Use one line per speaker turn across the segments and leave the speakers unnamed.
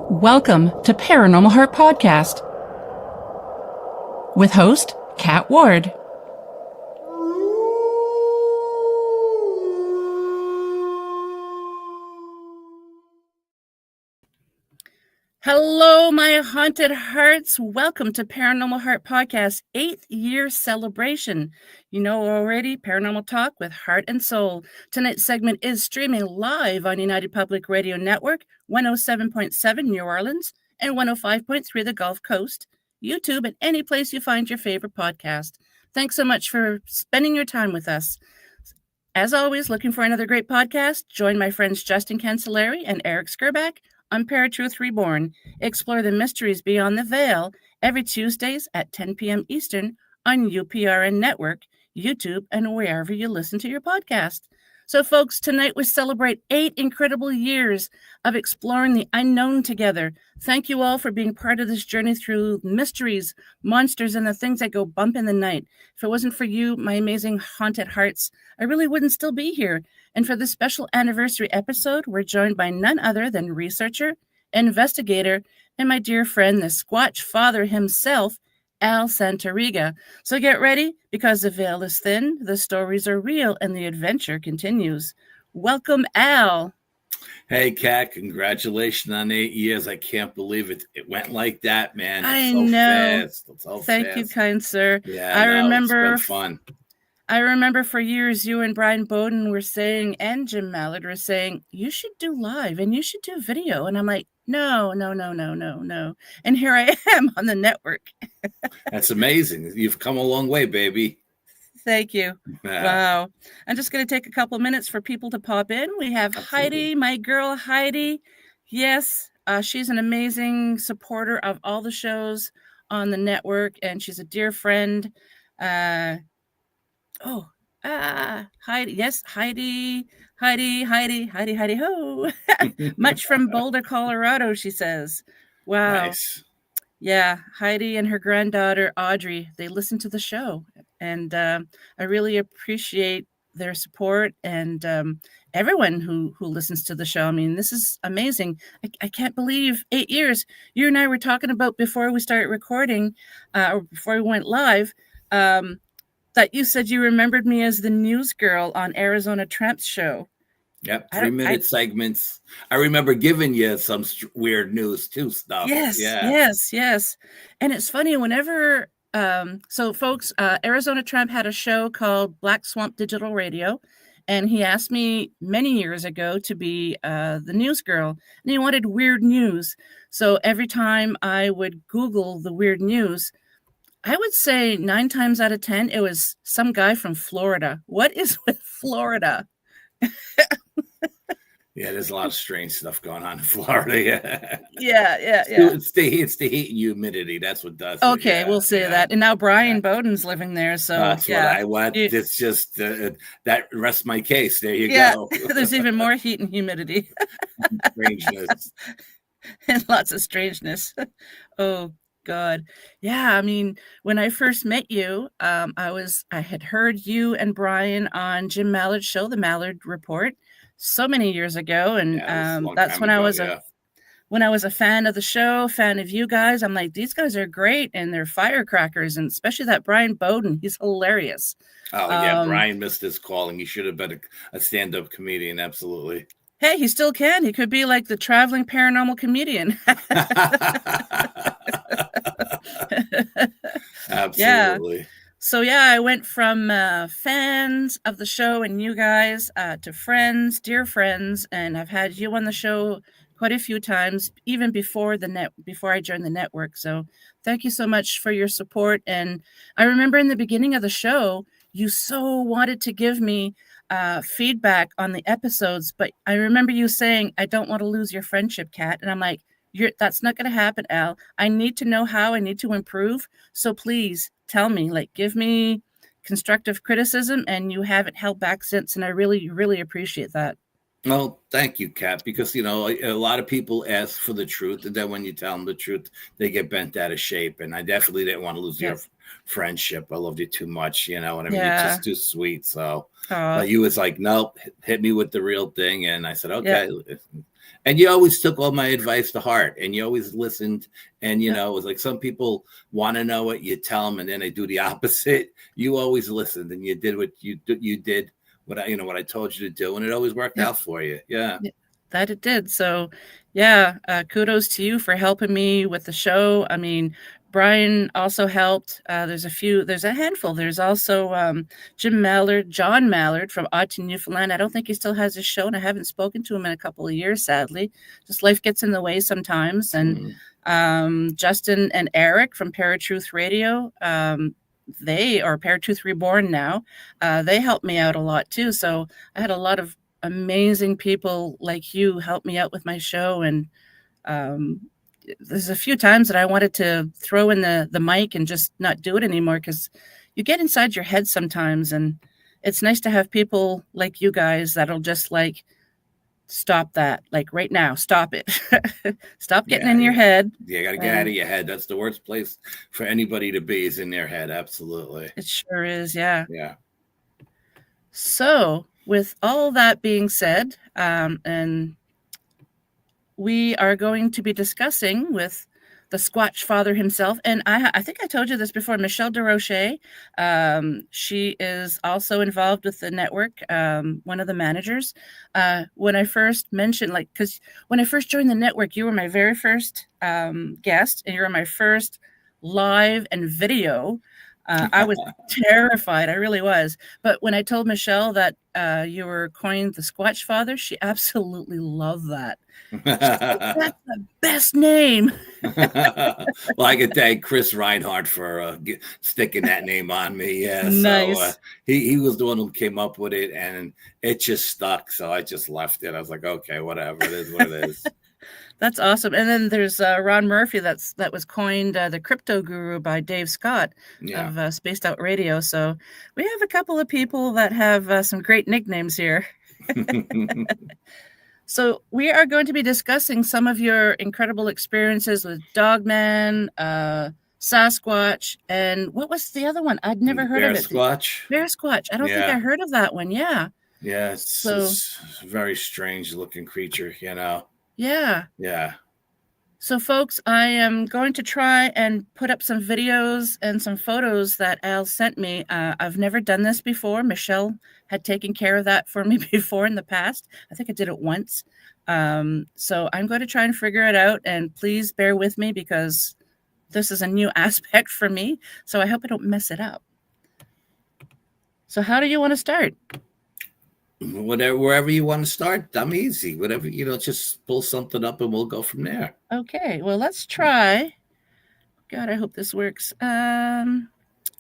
Welcome to Paranormal Heart Podcast with host Kat Ward. Hello, my haunted hearts. Welcome to Paranormal Heart Podcast 8th year celebration. You know already, Paranormal Talk with Heart and Soul. Tonight's segment is streaming live on United Public Radio Network, 107.7 New Orleans and 105.3 the Gulf Coast, YouTube, and any place you find your favorite podcast. Thanks so much for spending your time with us. As always, looking for another great podcast? Join my friends Justin Cancelleri and Eric Skerback on Paratruth Reborn. Explore the mysteries beyond the veil every Tuesdays at 10 p.m. Eastern on UPRN Network, YouTube, and wherever you listen to your podcast. So, folks, tonight we celebrate 8 incredible years of exploring the unknown together. Thank you all for being part of this journey through mysteries, monsters, and the things that go bump in the night. If it wasn't for you, my amazing haunted hearts, I really wouldn't still be here. And for this special anniversary episode, we're joined by none other than researcher, investigator, and my dear friend, the SquatchFather himself, Al Santariga. So get ready, because the veil is thin, the stories are real, and the adventure continues. Welcome, Al.
Hey, Kat, congratulations on 8 years. I can't believe it. It went like that, man.
I know.
Fast.
Thank you, kind sir.
Yeah,
I remember.
It's been fun.
I remember for years you and Brian Bowden were saying, and Jim Mallard were saying, you should do live and you should do video. And I'm like, no. And here I am on the network.
That's amazing. You've come a long way, baby.
Thank you.
Yeah.
Wow. I'm just going to take a couple minutes for people to pop in. We have
Absolutely.
Heidi, my girl Heidi. Yes, she's an amazing supporter of all the shows on the network, and she's a dear friend. Heidi. Yes, Heidi, ho. Much from Boulder, Colorado, she says. Wow.
Nice.
Yeah, Heidi and her granddaughter, Audrey, they listen to the show. And I really appreciate their support and everyone who listens to the show. I mean, this is amazing. I can't believe 8 years. You and I were talking about before we started recording, or before we went live, that you said you remembered me as the news girl on Arizona Tramp's show.
Yep, 3-minute segments. I remember giving you some weird news too stuff.
Yes. And it's funny whenever, so folks, Arizona Tramp had a show called Black Swamp Digital Radio, and he asked me many years ago to be the news girl, and he wanted weird news. So every time I would Google the weird news, I would say 9 times out of 10, it was some guy from Florida. What is with Florida?
Yeah, there's a lot of strange stuff going on in Florida.
Yeah.
It's the heat and humidity. That's what does it.
Okay,
Yeah,
we'll say that. And now Brian Bowden's living there, so
that's what I want. It's just that rests my case. There you go.
There's even more heat and humidity.
Strangeness.
And lots of strangeness. Oh, God. Yeah, I mean, when I first met you, I had heard you and Brian on Jim Mallard's show, The Mallard Report, so many years ago, and that's when I was a fan of the show, fan of you guys. I'm like, these guys are great, and they're firecrackers, and especially that Brian Bowden, he's hilarious.
Oh yeah, Brian missed his calling. He should have been a stand-up comedian, absolutely.
Hey, he still can. He could be like the traveling paranormal comedian.
Absolutely.
Yeah. So yeah, I went from fans of the show and you guys to friends, dear friends, and I've had you on the show quite a few times, even before I joined the network. So thank you so much for your support. And I remember in the beginning of the show, you so wanted to give me feedback on the episodes, but I remember you saying, I don't want to lose your friendship, Kat. And I'm like, that's not going to happen, Al. I need to know how I need to improve. So please tell me, give me constructive criticism, and you haven't held back since. And I really, really appreciate that.
Well, thank you, Kat, because, a lot of people ask for the truth, and then when you tell them the truth, they get bent out of shape. And I definitely didn't want to lose your friendship. I loved you too much, you know what I mean? You're just too sweet. So but you was like, nope, hit me with the real thing. And I said, okay. And you always took all my advice to heart, and you always listened. And, you know, it was like some people want to know what you tell them, and then they do the opposite. You always listened, and you did what you did, what I told you to do, and it always worked out for you. Yeah.
That it did. So, yeah, kudos to you for helping me with the show. I mean, Brian also helped. There's a handful. There's also John Mallard from Ogden, Newfoundland. I don't think he still has his show, and I haven't spoken to him in a couple of years, sadly. Just life gets in the way sometimes. And Justin and Eric from Paratruth Radio, they are Paratruth Reborn now. They helped me out a lot too. So I had a lot of amazing people like you help me out with my show. And there's a few times that I wanted to throw in the mic and just not do it anymore, because you get inside your head sometimes, and it's nice to have people like you guys that'll just like stop that, like right now, stop it. Stop getting in your head.
Yeah, you got to get out of your head. That's the worst place for anybody to be, is in their head. Absolutely.
It sure is. Yeah.
Yeah.
So with all that being said, and we are going to be discussing with the SquatchFather himself. And I think I told you this before, Michelle DeRoche. She is also involved with the network, one of the managers. When I first mentioned, because when I first joined the network, you were my very first guest, and you were my first live and video. I was terrified. I really was. But when I told Michelle that you were coined the SquatchFather, she absolutely loved that. Like, that's the best name.
Well, I could thank Chris Reinhardt for sticking that name on me. Yeah,
nice.
So he was the one who came up with it, and it just stuck. So I just left it. I was like, okay, whatever. It is what it is.
That's awesome. And then there's Ron Murphy that was coined the Crypto Guru by Dave Scott of Spaced Out Radio. So we have a couple of people that have some great nicknames here. So we are going to be discussing some of your incredible experiences with Dogman, Sasquatch, and what was the other one? I'd never heard of it. Bear Squatch. I don't think I heard of that one. Yeah.
Yeah, it's a very strange looking creature, you know.
Yeah.
Yeah.
So, folks, I am going to try and put up some videos and some photos that Al sent me. I've never done this before. Michelle had taken care of that for me before in the past. I think I did it once. So I'm going to try and figure it out. And please bear with me, because this is a new aspect for me. So I hope I don't mess it up. So how do you want to start?
Wherever you want to start, I'm easy. Whatever, just pull something up and we'll go from there.
Okay, well, let's try. God, I hope this works.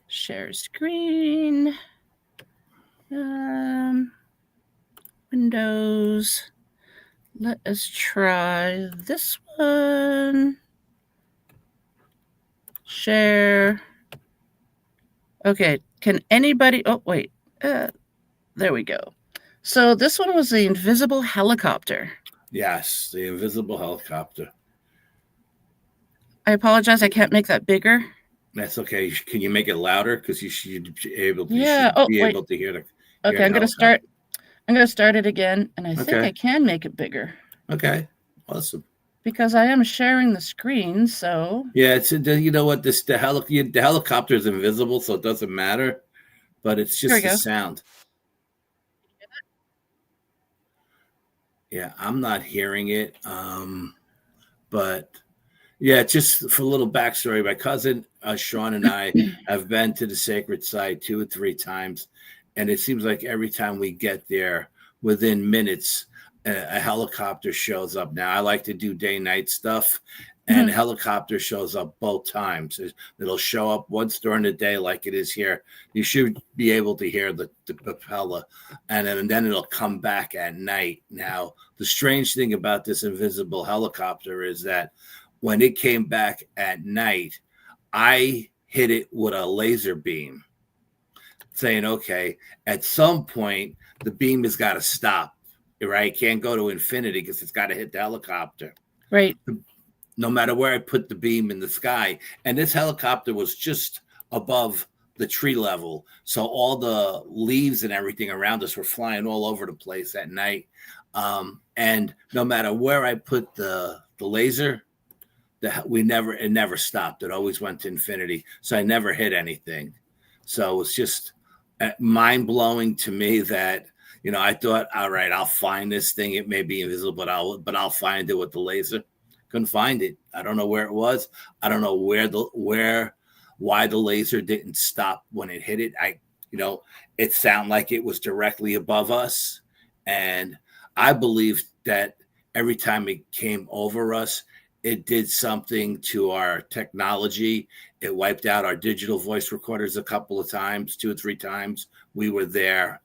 Share screen. Windows. Let us try this one. Share. Okay, can anybody... Oh, wait. There we go. So this one was the invisible helicopter.
Yes, the invisible helicopter.
I apologize. I can't make that bigger.
That's okay. Can you make it louder? Because you should be able to. Able to hear the.
Okay, I'm going to start. I'm going to start it again, and I think I can make it bigger.
Okay, awesome.
Because I am sharing the screen, so.
Yeah, you know what? The helicopter is invisible, so it doesn't matter. But it's just the sound. Yeah, I'm not hearing it. But yeah, just for a little backstory, my cousin Sean and I have been to the sacred site 2 or 3 times, and it seems like every time we get there, within minutes, a helicopter shows up. Now, I like to do day-night stuff, and a helicopter shows up both times. It'll show up once during the day like it is here. You should be able to hear the propeller, and then it'll come back at night. Now, the strange thing about this invisible helicopter is that when it came back at night, I hit it with a laser beam, saying, okay, at some point, the beam has got to stop, right? It can't go to infinity because it's got to hit the helicopter.
Right.
No matter where I put the beam in the sky. And this helicopter was just above the tree level. So all the leaves and everything around us were flying all over the place at night. And no matter where I put the laser, it never stopped. It always went to infinity. So I never hit anything. So it's just mind blowing to me that, I thought, all right, I'll find this thing. It may be invisible, but I'll find it with the laser. Couldn't find it. I don't know where it was. I don't know why the laser didn't stop when it hit it. It sounded like it was directly above us. And I believe that every time it came over us, it did something to our technology. It wiped out our digital voice recorders a couple of times, 2 or 3 times. We were there.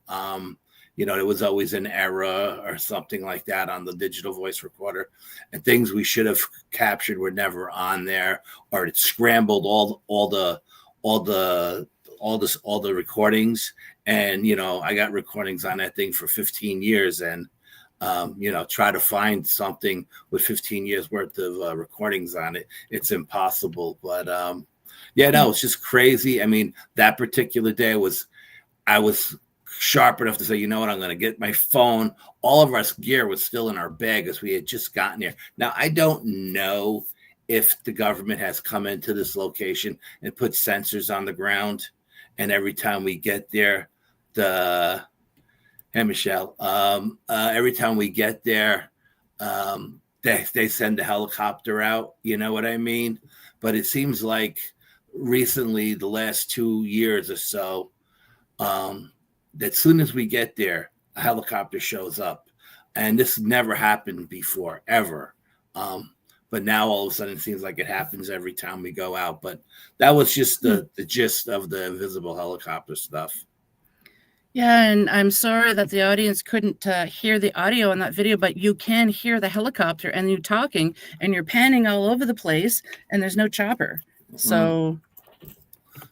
It was always an error or something like that on the digital voice recorder, and things we should have captured were never on there, or it scrambled all the recordings. And I got recordings on that thing for 15 years, and try to find something with 15 years worth of recordings on it. It's impossible. But it's just crazy. I mean, that particular day I was sharp enough to say, you know what, I'm going to get my phone. All of our gear was still in our bag as we had just gotten there. Now, I don't know if the government has come into this location and put sensors on the ground. And every time we get there, Hey, Michelle. Every time we get there, they send a helicopter out. You know what I mean? But it seems like recently, the last 2 years or so, that as soon as we get there, a helicopter shows up. And this never happened before, ever. But now all of a sudden it seems like it happens every time we go out. But that was just the gist of the invisible helicopter stuff.
Yeah, and I'm sorry that the audience couldn't hear the audio in that video, but you can hear the helicopter and you talking, and you're panning all over the place, and there's no chopper. So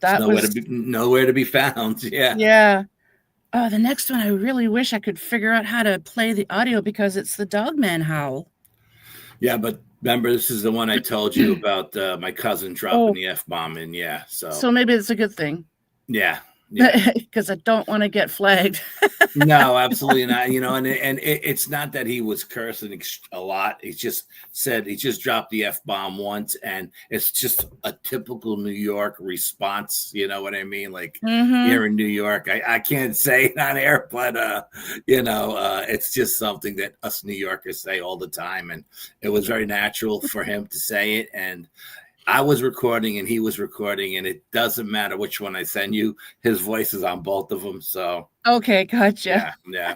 that was
nowhere to be found. Yeah.
Yeah. Oh, the next one, I really wish I could figure out how to play the audio because it's the Dogman howl.
Yeah, but remember, this is the one I told you about my cousin dropping the F-bomb in. Yeah. So
maybe it's a good thing.
Yeah.
Because I don't want to get flagged.
No, absolutely not. And it's not that he was cursing a lot. He just dropped the F-bomb once, and it's just a typical New York response. You know what I mean? Like here in New York, I can't say it on air, but it's just something that us New Yorkers say all the time, and it was very natural for him to say it. And I was recording and he was recording, and it doesn't matter which one I send you. His voice is on both of them. So
okay, gotcha.
Yeah.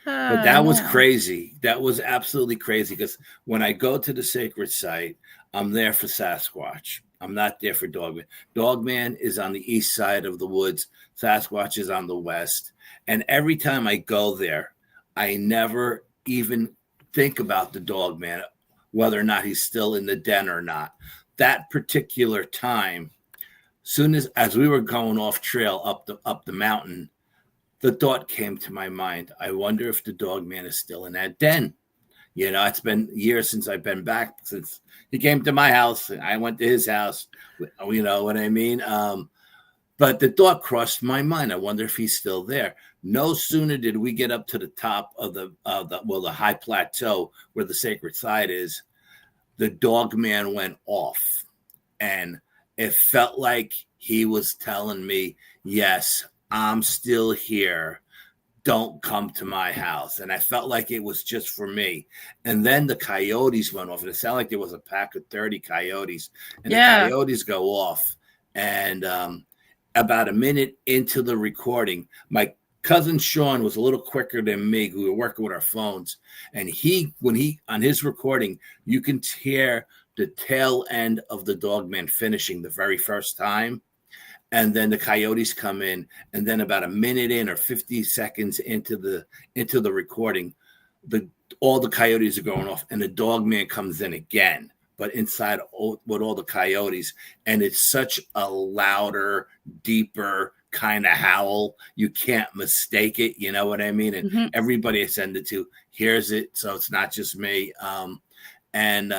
But that was crazy. That was absolutely crazy, because when I go to the sacred site, I'm there for Sasquatch. I'm not there for Dogman. Dogman is on the east side of the woods. Sasquatch is on the west. And every time I go there, I never even think about the Dogman, whether or not he's still in the den or not. That particular time, soon as we were going off trail up the mountain, the thought came to my mind, I wonder if the Dogman is still in that den. It's been years since I've been back, since he came to my house and I went to his house. You know what I mean? But the thought crossed my mind. I wonder if he's still there. No sooner did we get up to the top of the high plateau where the sacred site is, the Dogman went off, and it felt like he was telling me, yes, I'm still here. Don't come to my house. And I felt like it was just for me. And then the coyotes went off, and it sounded like there was a pack of 30 coyotes, and the coyotes go off. And about a minute into the recording, my cousin Sean was a little quicker than me. We were working with our phones, and when he on his recording, you can hear the tail end of the Dogman finishing the very first time, and then the coyotes come in, and then about a minute in or 50 seconds into the recording, all the coyotes are going off, and the Dogman comes in again, but inside with all the coyotes, and it's such a louder, deeper kind of howl. You can't mistake it. You know what I mean? And everybody I send it to hears it, so it's not just me. And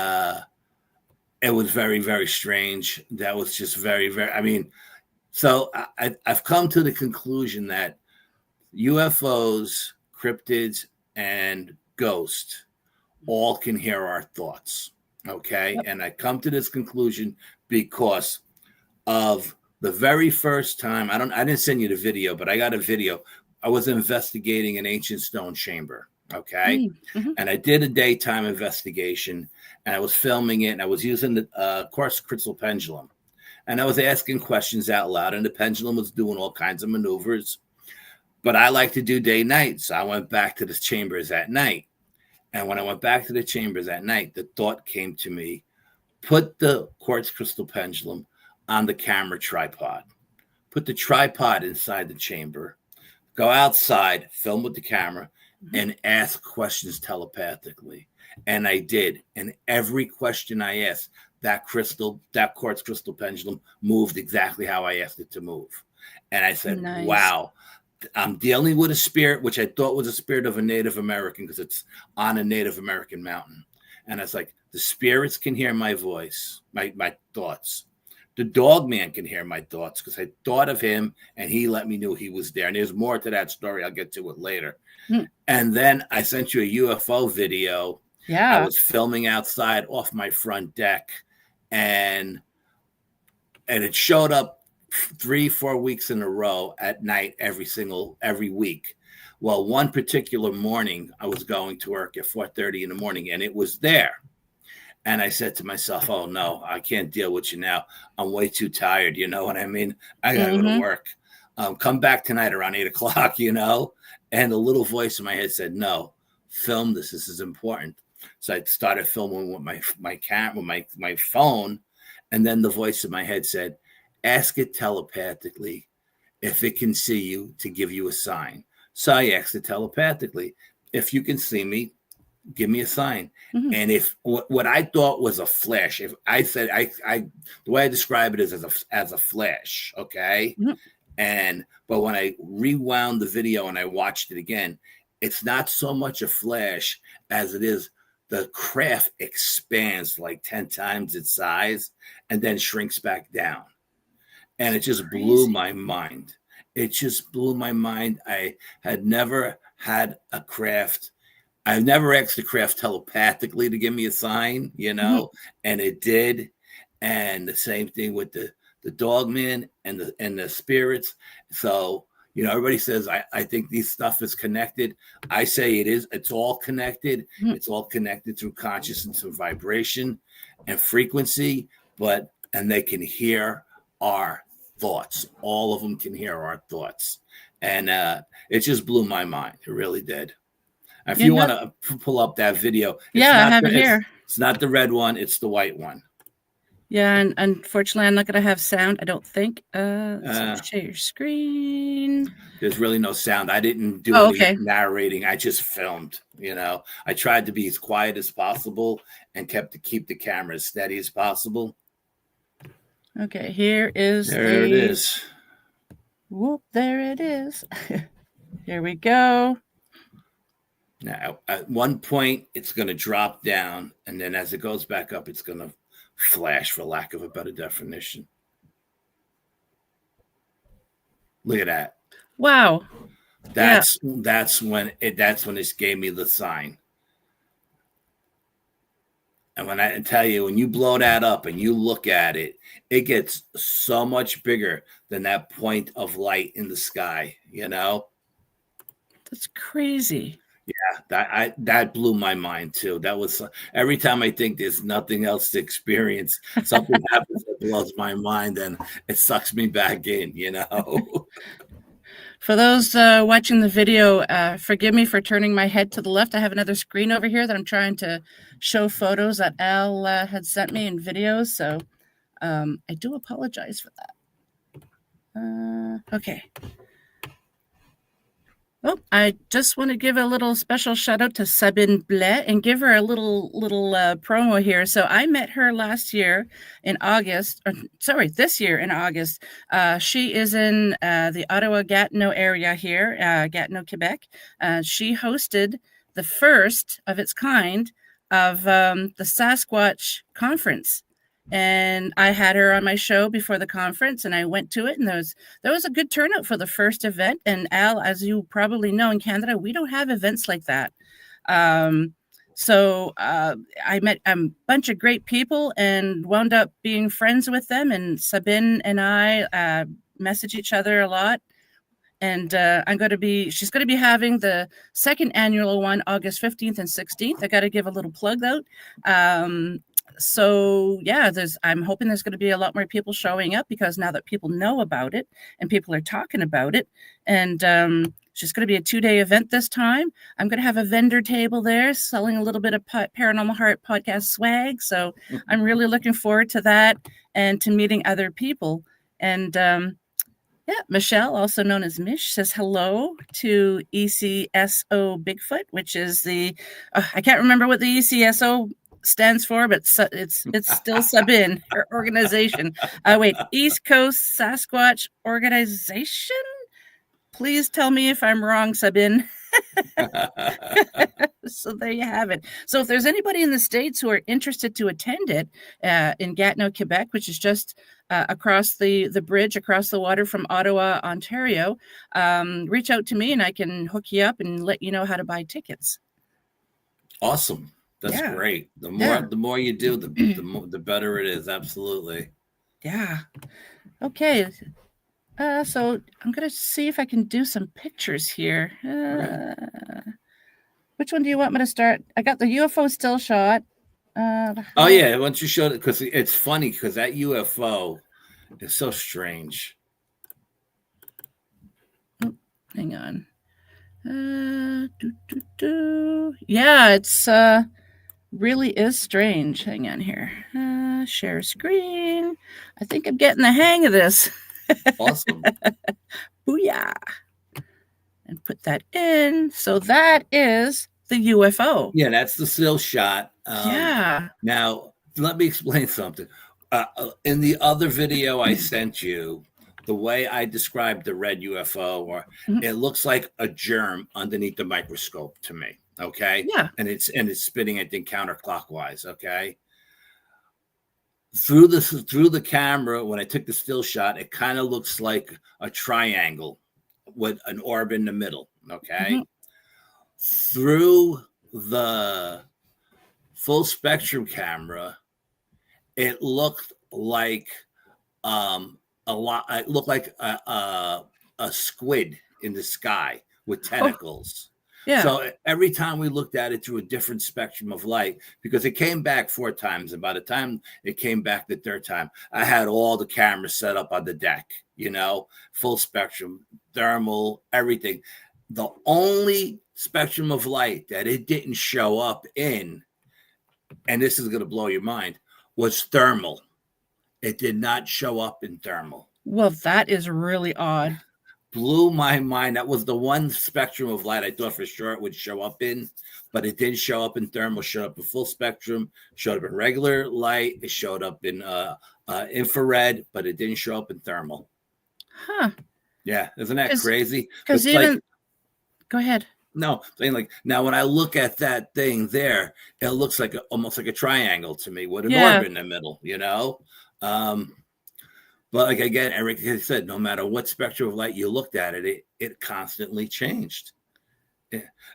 it was very, very strange. That was just very, very, I mean, so I've come to the conclusion that UFOs, cryptids, and ghost all can hear our thoughts. Okay.
Yep.
And I come to this conclusion because of the very first time. I didn't send you the video, but I got a video. I was investigating an ancient stone chamber. Okay.
Mm-hmm.
And I did a daytime investigation, and I was filming it, and I was using the quartz crystal pendulum, and I was asking questions out loud, and the pendulum was doing all kinds of maneuvers. But I like to do day night. So I went back to the chambers at night. And when I went back to the chambers at night, the thought came to me, put the quartz crystal pendulum on the camera tripod, put the tripod inside the chamber, go outside, film with the camera, and ask questions telepathically. And I did. And every question I asked, that quartz crystal pendulum moved exactly how I asked it to move. And I said, nice. Wow. I'm dealing with a spirit, which I thought was a spirit of a Native American because it's on a Native American mountain. And it's like, the spirits can hear my voice, my thoughts. The Dogman can hear my thoughts because I thought of him and he let me know he was there. And there's more to that story. I'll get to it later. And then I sent you a UFO video.
Yeah.
I was filming outside off my front deck, and it showed up 3-4 weeks in a row at night every week. Well, one particular morning I was going to work at 4:30 in the morning, and it was there. And I said to myself, oh no, I can't deal with you now. I'm way too tired. You know what I mean? I gotta go to work. Come back tonight around 8:00, you know? And the little voice in my head said, no, film this. This is important. So I started filming with my phone. And then the voice in my head said, ask it telepathically if it can see you to give you a sign. So I asked it telepathically, if you can see me, give me a sign. And if what I thought was a flash, if I said, the way I describe it is as a flash. Okay. But when I rewound the video and I watched it again, it's not so much a flash as it is the craft expands like 10 times its size and then shrinks back down. And it just blew my mind. It just blew my mind. I had never had a craft. I've never asked the craft telepathically to give me a sign, you know, and it did. And the same thing with the Dogman and the spirits. So, you know, everybody says, I think these stuff is connected. I say it is. It's all connected. It's all connected through consciousness and vibration and frequency, and they can hear our thoughts. All of them can hear our thoughts. And it just blew my mind. It really did. If you want to pull up that video.
I have it here.
It's not the red one. It's the white one.
Yeah, and unfortunately, I'm not going to have sound, I don't think. So share your screen.
There's really no sound. I didn't do any narrating. I just filmed, you know. I tried to be as quiet as possible and keep the camera as steady as possible.
Okay, here is
There it is.
Whoop, there it is. Here we go.
Now, at one point, it's going to drop down, and then as it goes back up, it's going to flash, for lack of a better definition. Look at that.
Wow.
That's when it gave me the sign. And when I tell you, when you blow that up and you look at it, it gets so much bigger than that point of light in the sky, you know?
That's crazy.
Yeah, that blew my mind too. That was every time I think there's nothing else to experience, something happens that blows my mind and it sucks me back in, you know.
For those watching the video, forgive me for turning my head to the left. I have another screen over here that I'm trying to show photos that Al had sent me in videos. So I do apologize for that. Okay. Oh, I just want to give a little special shout out to Sabine Blais and give her a little promo here. So I met her this year in August. She is in the Ottawa-Gatineau area here, Gatineau, Quebec. She hosted the first of its kind of the Sasquatch conference. And I had her on my show before the conference, and I went to it, and there was a good turnout for the first event. And Al, as you probably know, in Canada, we don't have events like that. So I met a bunch of great people and wound up being friends with them. And Sabine and I message each other a lot. And she's going to be having the second annual one, August 15th and 16th. I got to give a little plug out. So yeah, I'm hoping there's going to be a lot more people showing up, because now that people know about it and people are talking about it, and she's going to be a 2-day event this time. I'm going to have a vendor table there selling a little bit of Paranormal Heart podcast swag. So I'm really looking forward to that and to meeting other people. And yeah, Michelle, also known as Mish, says hello to ECSO Bigfoot, which is I can't remember what the ECSO stands for, but it's still Sabine, her organization. Wait, East Coast Sasquatch Organization? Please tell me if I'm wrong, Sabine. So there you have it. So if there's anybody in the States who are interested to attend it in Gatineau, Quebec, which is just across the bridge, across the water from Ottawa, Ontario, reach out to me and I can hook you up and let you know how to buy tickets.
Awesome. That's great. The more you do, the better it is. Absolutely.
Yeah. Okay. So I'm going to see if I can do some pictures here. Which one do you want me to start? I got the UFO still shot.
Oh, yeah. Once you showed it, because it's funny, because that UFO is so strange.
Oh, hang on. Yeah, it's really is strange. Hang on here. Share screen. I think I'm getting the hang of this.
Awesome.
Booyah. And put that in. So that is the UFO.
Yeah, that's the still shot.
Yeah.
Now, let me explain something. In the other video I sent you, the way I described the red UFO, it looks like a germ underneath the microscope to me. Okay.
Yeah.
And it's spinning it in counterclockwise. Okay. Through the camera, when I took the still shot, it kind of looks like a triangle with an orb in the middle. Okay. Through the full spectrum camera, it looked like it looked like a squid in the sky with tentacles.
Yeah.
So every time we looked at it through a different spectrum of light, because it came back 4 times, and by the time it came back the 3rd time, I had all the cameras set up on the deck, full spectrum, thermal, everything. The only spectrum of light that it didn't show up in, and this is going to blow your mind, was thermal. It did not show up in thermal.
Well, that is really odd.
Blew my mind. That was the one spectrum of light I thought for sure it would show up in, but it didn't show up in thermal. Showed up in full spectrum, showed up in regular light. It showed up in infrared, but it didn't show up in thermal.
Huh.
Yeah, isn't that crazy?
Because even go ahead.
No, saying like now when I look at that thing there, it looks like almost like a triangle to me with an orb in the middle, But like again, Eric said, no matter what spectrum of light you looked at it constantly changed.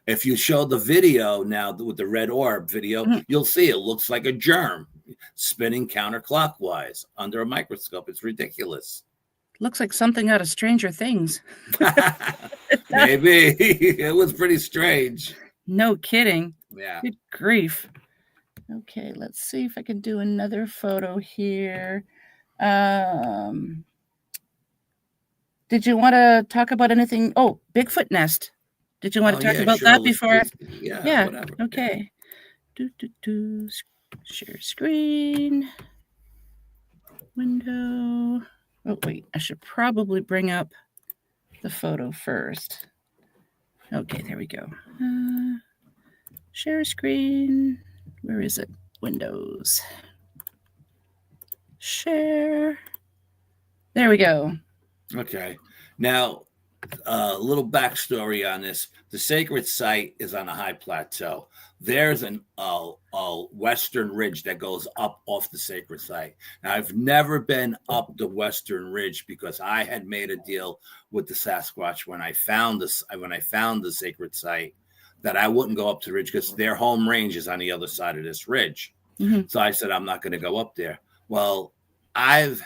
If you show the video now with the red orb video, you'll see it looks like a germ spinning counterclockwise under a microscope. It's ridiculous.
Looks like something out of Stranger Things.
Maybe. It was pretty strange.
No kidding.
Yeah.
Good grief. Okay, let's see if I can do another photo here. Did you want to talk about anything? Oh, Bigfoot nest. Did you want to talk about that before?
Yeah, whatever.
Okay. Share screen. Window. Oh, wait. I should probably bring up the photo first. Okay, there we go. Share screen. Where is it? Windows. Share. There we go.
Okay. Now, a little backstory on this. The sacred site is on a high plateau. There's a western ridge that goes up off the sacred site. Now, I've never been up the western ridge because I had made a deal with the Sasquatch when I found the sacred site that I wouldn't go up to the ridge because their home range is on the other side of this ridge. So I said, I'm not going to go up there. Well, I've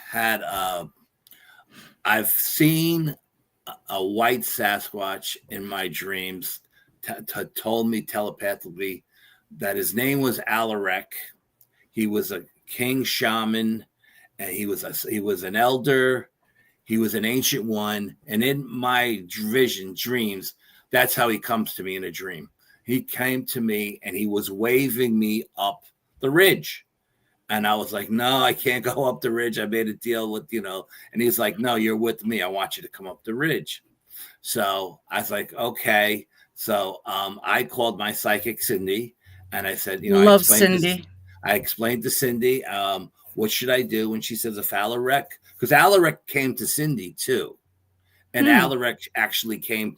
seen a white Sasquatch in my dreams, told me telepathically that his name was Alaric. He was a king shaman, and he was an elder. He was an ancient one. And in my dreams, that's how he comes to me in a dream. He came to me and he was waving me up the ridge. And I was like, no, I can't go up the ridge. I made a deal with, and he's like, no, you're with me. I want you to come up the ridge. So I was like, okay. So I called my psychic, Cindy, and I said,
love Cindy.
I explained to Cindy, what should I do? And she says, if Alaric, because Alaric came to Cindy too. And Alaric actually came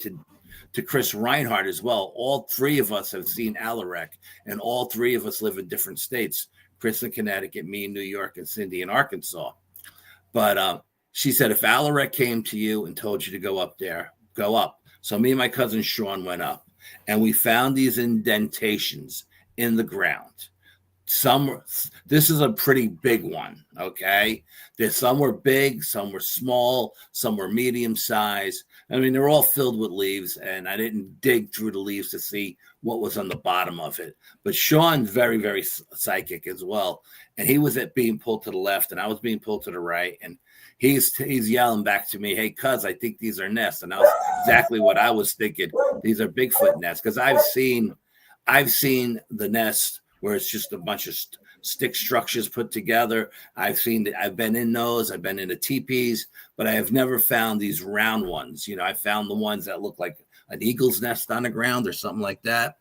to Chris Reinhardt as well. All three of us have seen Alaric, and all three of us live in different states. Chris in Connecticut, me in New York, and Cindy in Arkansas. But she said, if Alaric came to you and told you to go up there, go up. So me and my cousin Sean went up, and we found these indentations in the ground. This is a pretty big one, okay? Some were big, some were small, some were medium size. I mean, they're all filled with leaves, and I didn't dig through the leaves to see what was on the bottom of it. But Sean's very, very psychic as well, and he was being pulled to the left, and I was being pulled to the right, and he's yelling back to me, hey, cuz, I think these are nests. And that was exactly what I was thinking. These are Bigfoot nests, because I've seen the nest where it's just a bunch of stick structures put together. I've been in those. I've been in the teepees, but I have never found these round ones. I found the ones that look like an eagle's nest on the ground or something like that.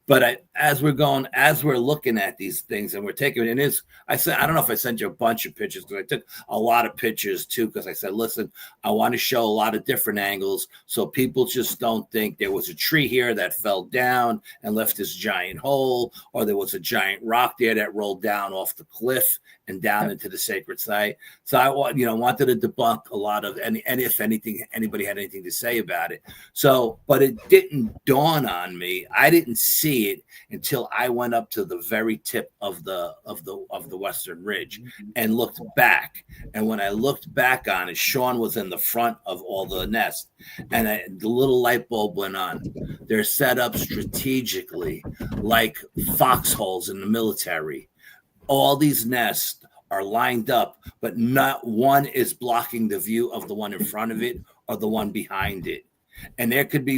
But as we're looking at these things and we're taking it, I don't know if I sent you a bunch of pictures, because I took a lot of pictures too, because I said, listen, I want to show a lot of different angles so people just don't think there was a tree here that fell down and left this giant hole, or there was a giant rock there that rolled down off the cliff and down into the sacred site. So I wanted to debunk a lot of, and if anything, anybody had anything to say about it. So, but it didn't dawn on me. I didn't see it until I went up to the very tip of the Western Ridge and looked back. And when I looked back on it, Sean was in the front of all the nests, and the little light bulb went on. They're set up strategically like foxholes in the military. All these nests are lined up, but not one is blocking the view of the one in front of it or the one behind it. And there could be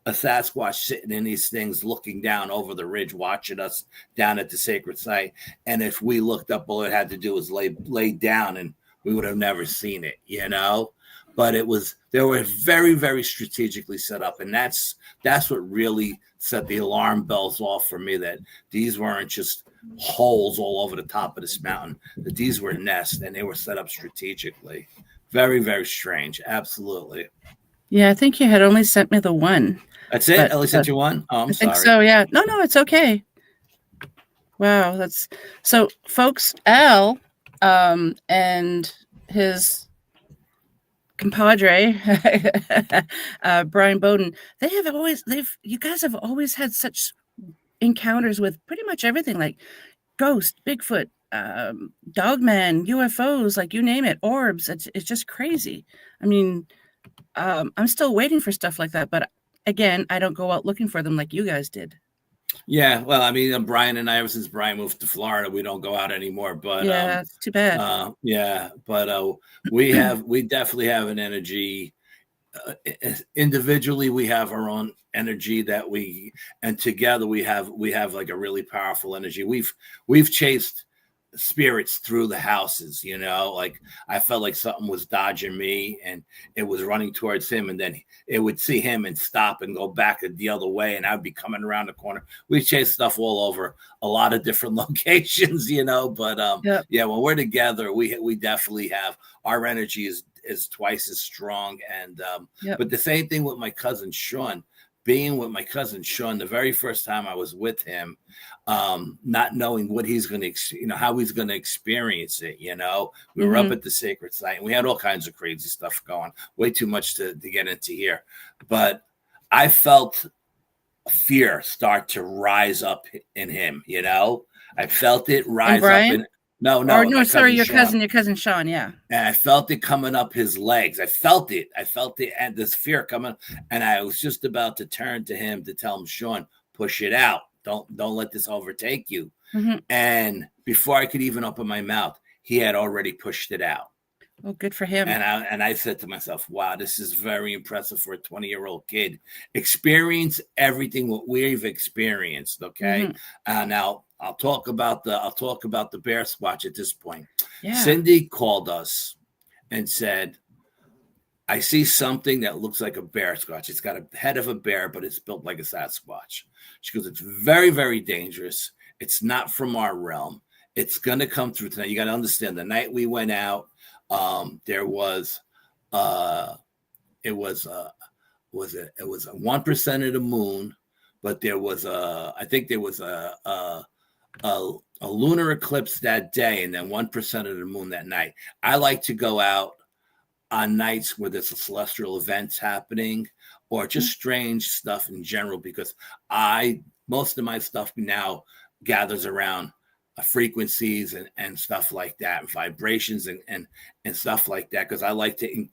a Sasquatch sitting in these things looking down over the ridge, watching us down at the sacred site. And if we looked up, all it had to do was lay down, and we would have never seen it, But they were very, very strategically set up. And that's what really set the alarm bells off for me, that these weren't just holes all over the top of this mountain, that these were nests, and they were set up strategically. Very, very strange. Absolutely.
Yeah, I think you had only sent me the one.
That's it? I only sent you one? Oh, I'm sorry.
I think so, yeah. No, it's okay. Wow, that's so, folks. Al and his compadre Brian Bowden, you guys have always had such encounters with pretty much everything, like ghost, Bigfoot, dogman, UFOs, like you name it, orbs. It's just crazy. I mean, I'm still waiting for stuff like that, but again, I don't go out looking for them like you guys did.
Yeah, well, I mean, Brian and I, ever since Brian moved to Florida, we don't go out anymore. But
yeah, it's too bad.
We definitely have an energy. Individually, we have our own energy and together we have like a really powerful energy. We've chased spirits through the houses, like I felt like something was dodging me and it was running towards him, and then it would see him and stop and go back the other way, and I'd be coming around the corner. We chase stuff all over a lot of different locations, but yeah, when we're together, we definitely have, our energy is twice as strong. And but the same thing with my cousin Sean. Being with my cousin Sean, the very first time I was with him, not knowing what he's going to, how he's going to experience it. We were up at the sacred site, and we had all kinds of crazy stuff going. Way too much to get into here, but I felt fear start to rise up in him. I felt it rise
Brian?
up in no,
sorry, your
Sean.
cousin Sean, yeah.
And I felt it coming up his legs. I felt it, and this fear coming. And I was just about to turn to him to tell him, Sean, push it out. Don't let this overtake you.
Mm-hmm.
And before I could even open my mouth, he had already pushed it out.
Oh, good for him.
And I said to myself, wow, this is very impressive for a 20-year-old kid. Experience everything what we've experienced. Okay. Mm-hmm. Now I'll talk about the bear squatch at this point. Yeah. Cindy called us and said, I see something that looks like a bear squatch. It's got a head of a bear, but it's built like a Sasquatch. She goes, it's very, very dangerous. It's not from our realm. It's going to come through tonight. You got to understand, the night we went out, there was it was 1% of the moon, but there was I think there was a lunar eclipse that day, and then 1% of the moon that night. I like to go out on nights where there's a celestial events happening or just strange stuff in general, because most of my stuff now gathers around frequencies and stuff like that, and vibrations and stuff like that, because I like to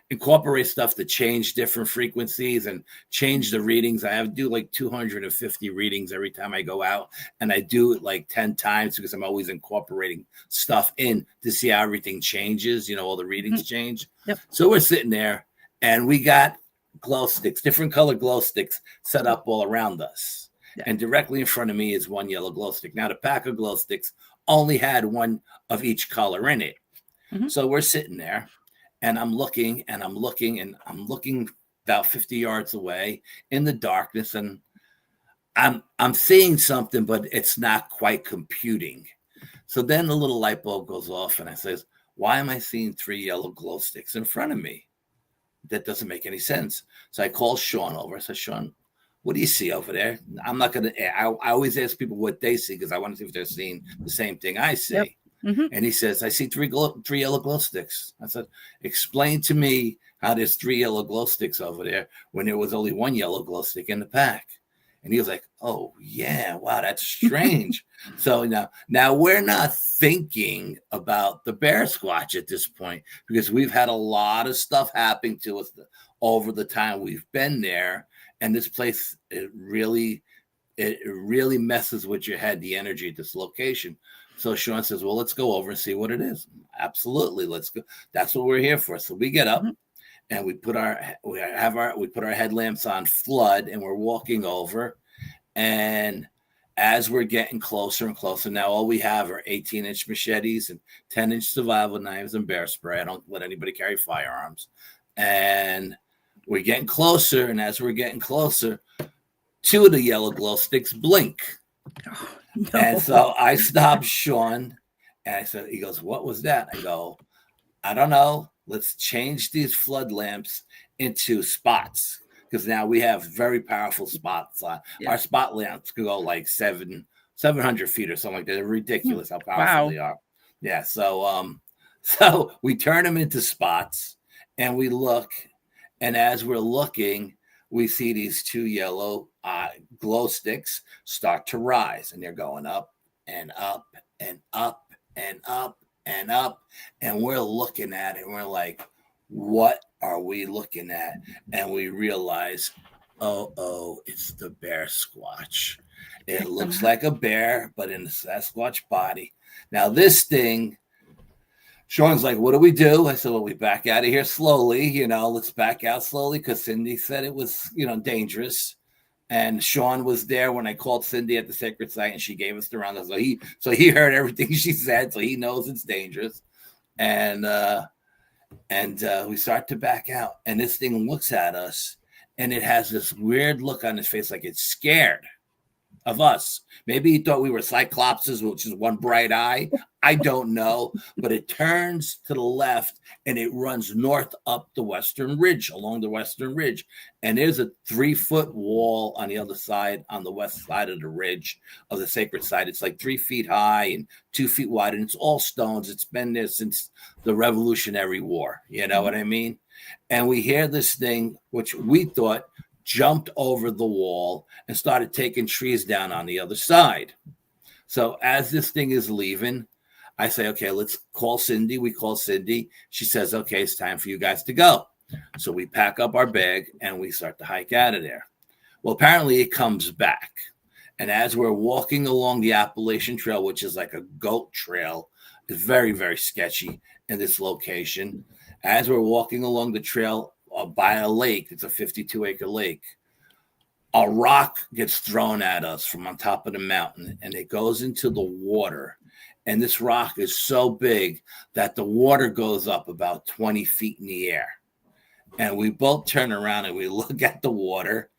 incorporate stuff to change different frequencies and change the readings. I do like 250 readings every time I go out, and I do it like 10 times because I'm always incorporating stuff in to see how everything changes, all the readings change.
Yep.
So we're sitting there and we got glow sticks, different color glow sticks set up all around us. Yeah. And directly in front of me is one yellow glow stick. Now, the pack of glow sticks only had one of each color in it. Mm-hmm. So we're sitting there, and I'm looking about 50 yards away in the darkness, and I'm seeing something, but it's not quite computing. So then the little light bulb goes off, and I says, why am I seeing 3 yellow glow sticks in front of me? That doesn't make any sense. So I call Sean over. I said, Sean, what do you see over there? I'm not going to, I always ask people what they see, because I want to see if they're seeing the same thing I see. Yep. Mm-hmm. And he says, I see 3 yellow glow sticks. I said, explain to me how there's 3 yellow glow sticks over there when there was only 1 yellow glow stick in the pack. And he was like, oh, yeah, wow, that's strange. So now we're not thinking about the bear squatch at this point, because we've had a lot of stuff happening to us over the time we've been there. And this place, it really messes with your head, the energy at this location. So Sean says, well, let's go over and see what it is. Absolutely. Let's go. That's what we're here for. So we get up and we put our headlamps on flood, and we're walking over. And as we're getting closer and closer, now all we have are 18-inch machetes and 10-inch survival knives and bear spray. I don't let anybody carry firearms. And we're getting closer, and as we're getting closer, 2 of the yellow glow sticks blink. Oh, no. And so I stopped Sean, and I said, he goes, what was that? I go, I don't know. Let's change these flood lamps into spots, because now we have very powerful spots. Our spot lamps could go like 700 feet or something like that. They're ridiculous how powerful they are. Yeah, so we turn them into spots, and we look. And as we're looking, we see these 2 yellow glow sticks start to rise, and they're going up and up and up and up and up. And we're looking at it, and we're like, what are we looking at? And we realize, oh, it's the bear squatch. It looks like a bear, but in a Sasquatch body. Now, this thing, Sean's like, what do we do? I said, well, we back out of here slowly. Let's back out slowly, because Cindy said it was, dangerous. And Sean was there when I called Cindy at the sacred site, and she gave us the rundown. So he heard everything she said, so he knows it's dangerous. And we start to back out, and this thing looks at us, and it has this weird look on its face, like it's scared of us. Maybe he thought we were cyclopses, which is one bright eye. I don't know, but it turns to the left, and it runs north up the western ridge, along the western ridge. And there's a 3-foot wall on the other side, on the west side of the ridge of the sacred site. It's like 3 feet high and 2 feet wide, and it's all stones. It's been there since the Revolutionary War. You know what I mean? And we hear this thing, which we thought jumped over the wall and started taking trees down on the other side. So as this thing is leaving, I say, okay, let's call Cindy. We call Cindy. She says, okay, it's time for you guys to go. So we pack up our bag and we start to hike out of there. Well, apparently it comes back. And as we're walking along the Appalachian Trail, which is like a goat trail, it's very, very sketchy in this location. As we're walking along the trail by a lake, it's a 52-acre lake, a rock gets thrown at us from on top of the mountain, and it goes into the water. And this rock is so big that the water goes up about 20 feet in the air. And we both turn around and we look at the water.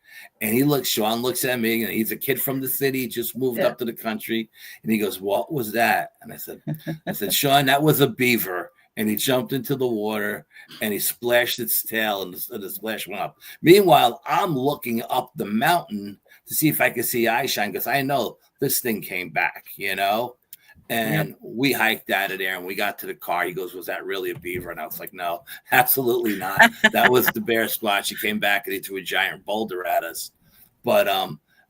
And Sean looks at me, and he's a kid from the city, just moved up to the country. And he goes, what was that? And I said, Sean, that was a beaver. And he jumped into the water and he splashed its tail, and the splash went up. Meanwhile, I'm looking up the mountain to see if I could see eye shine, because I know this thing came back, And we hiked out of there and we got to the car. He goes, was that really a beaver? And I was like, no, absolutely not. That was the bear squatch. He came back and he threw a giant boulder at us. But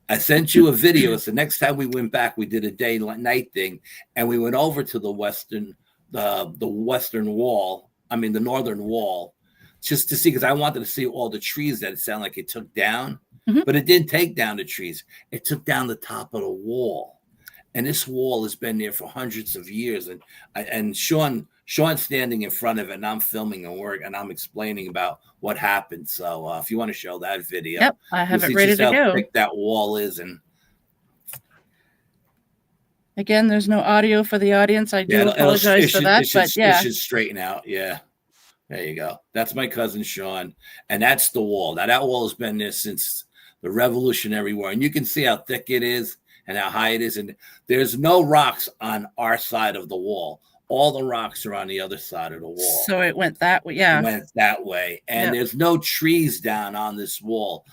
I sent you a video. So next time we went back, we did a day night thing, and we went over to the northern wall, just to see, because I wanted to see all the trees that it sounded like it took down. But it didn't take down the trees. It took down the top of the wall. And this wall has been there for hundreds of years. And Sean's standing in front of it, and I'm filming and I'm explaining about what happened. So if you want to show that video,
yep, I have it ready to go.
How thick that wall is. And
again, there's no audio for the audience. I do apologize for that, but yeah,
it should straighten out. Yeah, there you go. That's my cousin Sean, and that's the wall. Now that wall has been there since the Revolutionary War, and you can see how thick it is and how high it is. And there's no rocks on our side of the wall. All the rocks are on the other side of the wall.
So it went that way. Yeah.
It went that way. And there's no trees down on this wall,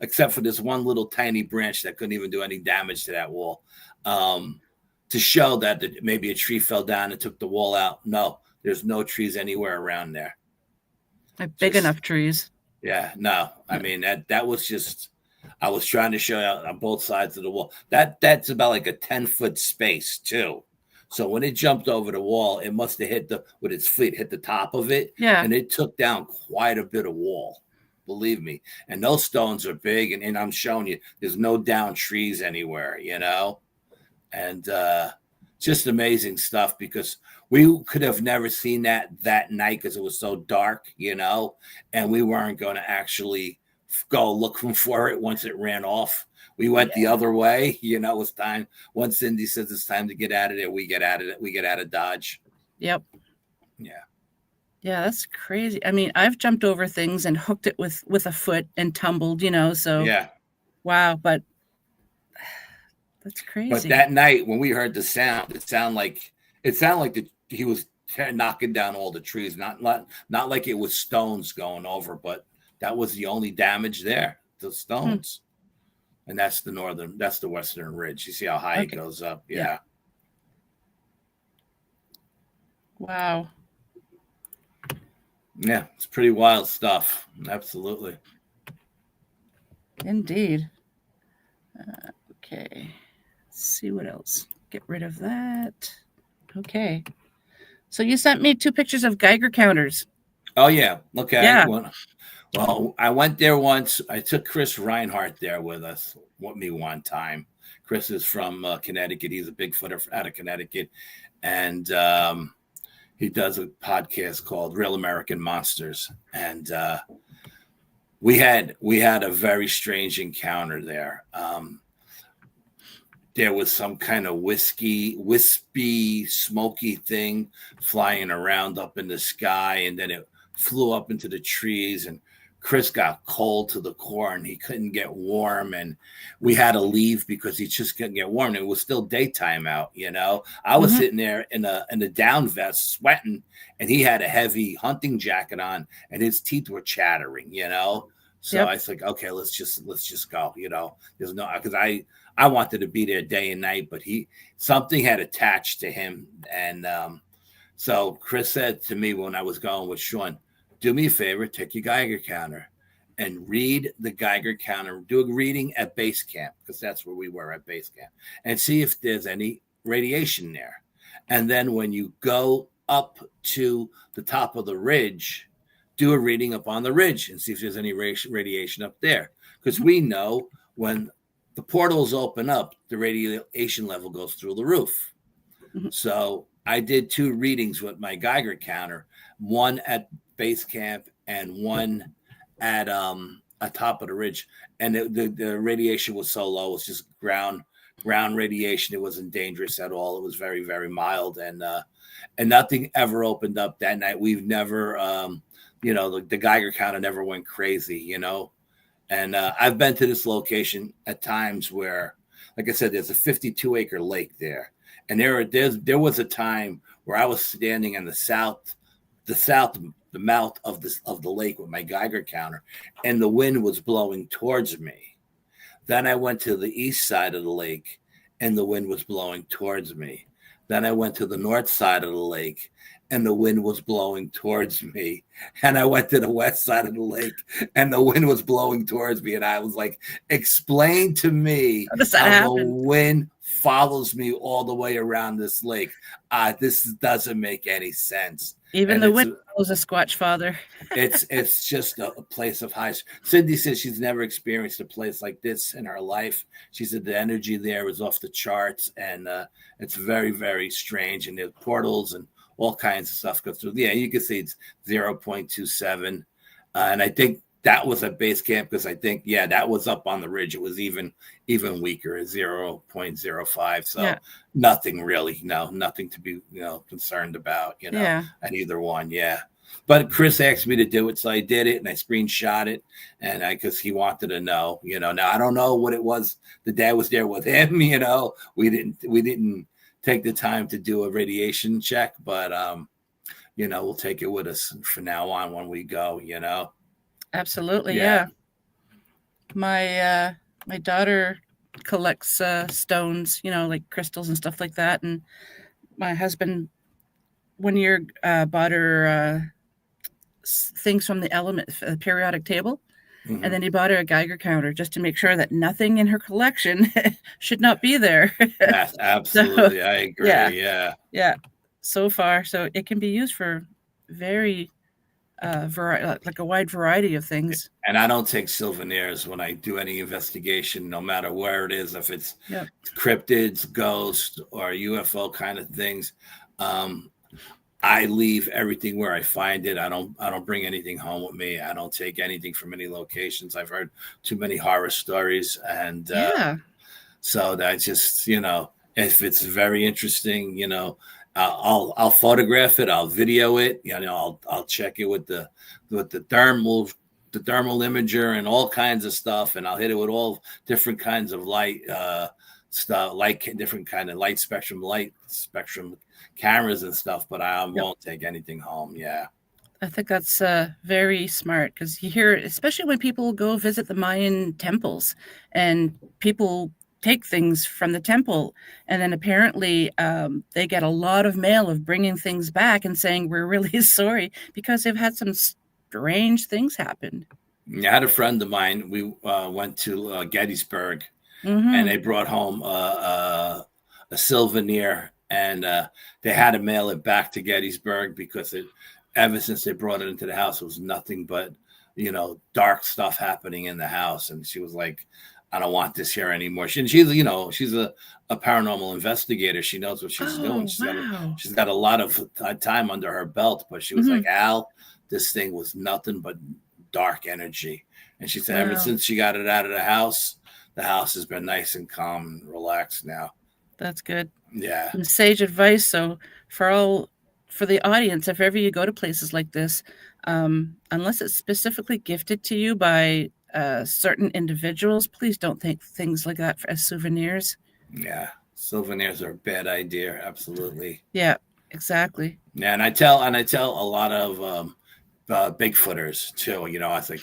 except for this one little tiny branch that couldn't even do any damage to that wall. To show that maybe a tree fell down and took the wall out. No, there's no trees anywhere around there.
Big enough trees.
Yeah, no. I mean, that was just, I was trying to show you on both sides of the wall. That's about like a 10-foot space too. So when it jumped over the wall, it must have hit with its feet, hit the top of it.
Yeah.
And it took down quite a bit of wall, believe me. And those stones are big. And I'm showing you, there's no down trees anywhere, And just amazing stuff, because we could have never seen that night because it was so dark, and we weren't going to actually go looking for it once it ran off. We went the other way, it was time. Once Cindy says it's time to get out of there, we get out of it. We get out of Dodge.
Yep.
Yeah.
Yeah, that's crazy. I mean, I've jumped over things and hooked it with a foot and tumbled, so.
Yeah.
Wow, but that's crazy.
But that night when we heard the sound, it sounded like he was knocking down all the trees, not like it was stones going over, but that was the only damage there, the stones. And that's the western ridge. You see how high it goes up. Yeah.
Wow.
Yeah, it's pretty wild stuff. Absolutely.
Indeed. Okay. Let's see what else. Get rid of that. Okay. So you sent me 2 pictures of Geiger counters.
Oh, yeah. Okay.
Yeah.
Well, I went there once. I took Chris Reinhardt there with me one time. Chris is from Connecticut. He's a Bigfooter out of Connecticut. And he does a podcast called Real American Monsters. And we had a very strange encounter there. There was some kind of wispy, smoky thing flying around up in the sky, and then it flew up into the trees, and Chris got cold to the core and he couldn't get warm, and we had to leave because he just couldn't get warm. It was still daytime out, I was sitting there in a down vest sweating, and he had a heavy hunting jacket on and his teeth were chattering, So I was like, okay, let's just go, there's no, because I wanted to be there day and night, but something had attached to him. And so Chris said to me when I was going with Sean, do me a favor, take your Geiger counter. and read the Geiger counter, do a reading at base camp, because that's where we were at base camp, and see if there's any radiation there. And then when you go up to the top of the ridge, do a reading up on the ridge and see if there's any radiation up there. Because we know when the portals open up, the radiation level goes through the roof. Mm-hmm. So I did 2 readings with my Geiger counter, one at base camp and one at top of the ridge. And the radiation was so low, it was just ground radiation. It wasn't dangerous at all. It was very, very mild. And nothing ever opened up that night. We've never, the Geiger counter never went crazy, And I've been to this location at times where, like I said, there's a 52-acre lake there. And there was a time where I was standing in the mouth of the lake with my Geiger counter, and the wind was blowing towards me. Then I went to the east side of the lake, and the wind was blowing towards me. Then I went to the north side of the lake, and the wind was blowing towards me. And I went to the west side of the lake, and the wind was blowing towards me. And I was like, explain to me how the wind follows me all the way around this lake. This doesn't make any sense.
Even the wind was a SquatchFather.
It's just a place of high. Cindy says she's never experienced a place like this in her life. She said the energy there is off the charts, and it's very, very strange. And there's portals and all kinds of stuff go through. Yeah, you can see it's 0.27. And I think that was at base camp, because I think, that was up on the ridge. It was even weaker at 0.05. So nothing really, nothing to be, concerned about, at either one. Yeah. But Chris asked me to do it, so I did it, and I screenshot it, and because he wanted to know, Now I don't know what it was. The dad was there with him, We didn't take the time to do a radiation check, but we'll take it with us from now on when we go,
Absolutely, yeah. My daughter collects stones, like crystals and stuff like that, and my husband 1 year bought her things from the periodic table. Mm-hmm. And then he bought her a Geiger counter just to make sure that nothing in her collection should not be there.
Yes, absolutely. So, I agree. Yeah.
So far, so it can be used for very like a wide variety of things.
And I don't take souvenirs when I do any investigation, no matter where it is, if it's cryptids, ghosts, or UFO kind of things. I leave everything where I find it. I don't bring anything home with me. I don't take anything from any locations. I've heard too many horror stories, and so that just, if it's very interesting, I'll photograph it, I'll video it, I'll check it with the thermal imager and all kinds of stuff, and I'll hit it with all different kinds of light stuff, different kind of light spectrum cameras and stuff, but I won't take anything home. Yeah.
I think that's very smart, because you hear, especially when people go visit the Mayan temples and people take things from the temple, and then apparently they get a lot of mail of bringing things back and saying, we're really sorry, because they've had some strange things happen.
I had a friend of mine. We went to Gettysburg, and they brought home a souvenir, and they had to mail it back to Gettysburg, because ever since they brought it into the house, it was nothing but, dark stuff happening in the house. And she was like, I don't want this here anymore. She's a paranormal investigator. She knows what she's doing. She's got a lot of time under her belt, but she was like, Al, this thing was nothing but dark energy. And she said, ever since she got it out of the house has been nice and calm and relaxed now.
That's good.
Yeah.
And sage advice. So for the audience, if ever you go to places like this, unless it's specifically gifted to you by certain individuals, please don't take things like that as souvenirs.
Yeah. Souvenirs are a bad idea. Absolutely.
Yeah, exactly.
Yeah. And I tell a lot of Bigfooters too, I think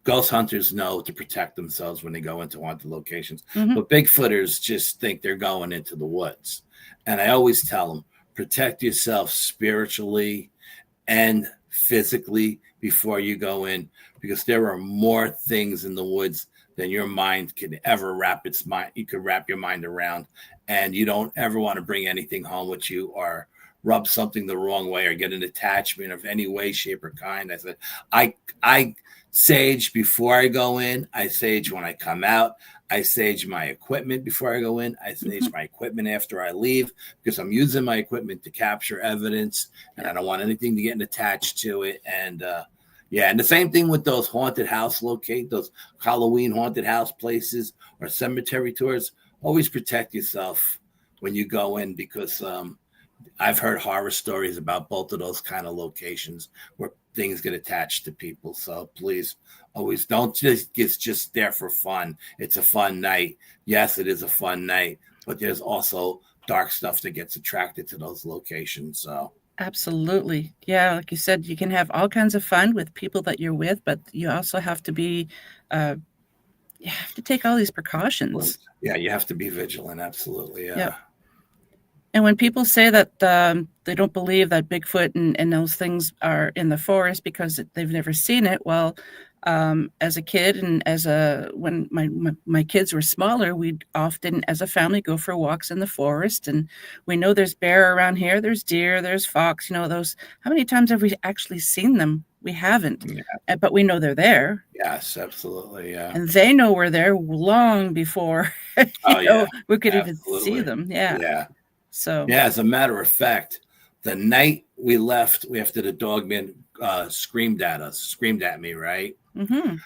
ghost hunters know to protect themselves when they go into haunted locations, but Bigfooters just think they're going into the woods. And I always tell them, protect yourself spiritually and physically, before you go in, because there are more things in the woods than your mind can ever wrap its mind. You could wrap your mind around, and you don't ever want to bring anything home with you or rub something the wrong way or get an attachment of any way, shape, or kind. I said, I sage before I go in. I sage when I come out. I sage my equipment before I go in. I sage my equipment after I leave, because I'm using my equipment to capture evidence, and I don't want anything to get attached to it. And and the same thing with those haunted house those Halloween haunted house places or cemetery tours. Always protect yourself when you go in, because I've heard horror stories about both of those kind of locations where things get attached to people. So please, always don't it's just there for fun. It's a fun night. Yes, it is a fun night, but there's also dark stuff that gets attracted to those locations. So
absolutely. Yeah, like you said, you can have all kinds of fun with people that you're with, but you also have to be you have to take all these precautions.
Yeah, you have to be vigilant. Absolutely. Yeah. Yep.
And when people say that they don't believe that Bigfoot and those things are in the forest because they've never seen it, well, as a kid and when my kids were smaller, we'd often, as a family, go for walks in the forest, and we know there's bear around here, there's deer, there's fox. Those. How many times have we actually seen them? We haven't, but we know they're there.
Yes, absolutely. Yeah,
and they know we're there long before we could even see them. Yeah. So
as a matter of fact, the night we left after the Dogman screamed at me, right?
Mm-hmm.